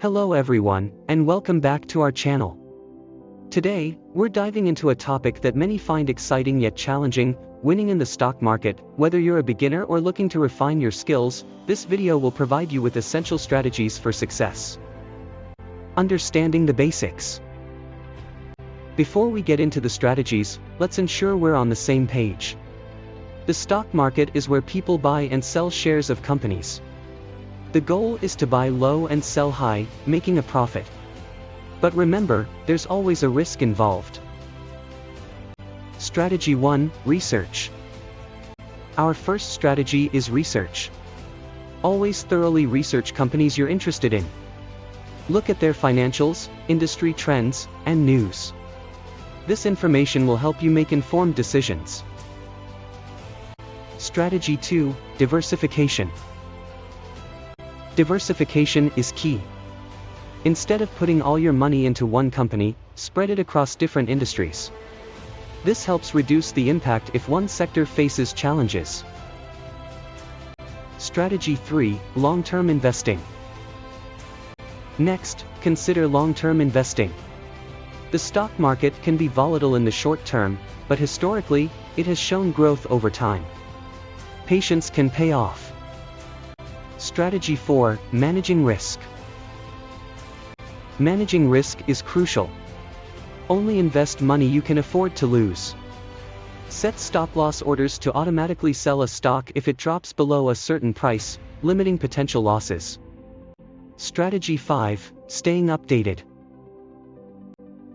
Hello everyone, and welcome back to our channel. Today, we're diving into a topic that many find exciting yet challenging: winning in the stock market. Whether you're a beginner or looking to refine your skills, this video will provide you with essential strategies for success. Understanding the basics. Before we get into the strategies, let's ensure we're on the same page. The stock market is where people buy and sell shares of companies. The goal is to buy low and sell high, making a profit. But remember, there's always a risk involved. Strategy 1: Research. Our first strategy is research. Always thoroughly research companies you're interested in. Look at their financials, industry trends, and news. This information will help you make informed decisions. Strategy 2: Diversification. Diversification is key. Instead of putting all your money into one company, spread it across different industries. This helps reduce the impact if one sector faces challenges. Strategy 3: Long-term investing. Next, consider long-term investing. The stock market can be volatile in the short term, but historically, it has shown growth over time. Patience can pay off. Strategy 4: Managing risk. Managing risk is crucial. Only invest money you can afford to lose. Set stop-loss orders to automatically sell a stock if it drops below a certain price, limiting potential losses. Strategy 5: Staying updated.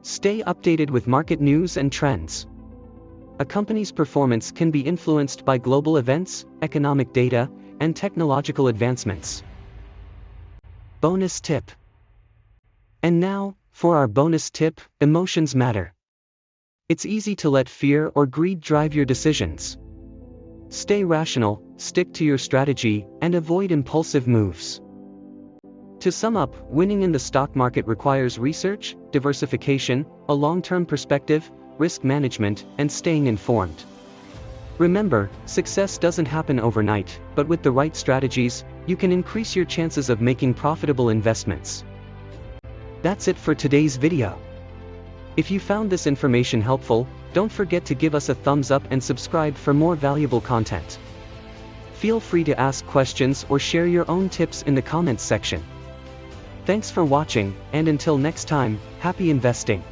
Stay updated with market news and trends. A company's performance can be influenced by global events, economic data, and technological advancements. Bonus tip. And now, for our bonus tip: emotions matter. It's easy to let fear or greed drive your decisions. Stay rational, stick to your strategy, and avoid impulsive moves. To sum up, winning in the stock market requires research, diversification, a long-term perspective, risk management, and staying informed. Remember, success doesn't happen overnight, but with the right strategies, you can increase your chances of making profitable investments. That's it for today's video. If you found this information helpful, don't forget to give us a thumbs up and subscribe for more valuable content. Feel free to ask questions or share your own tips in the comments section. Thanks for watching, and until next time, happy investing.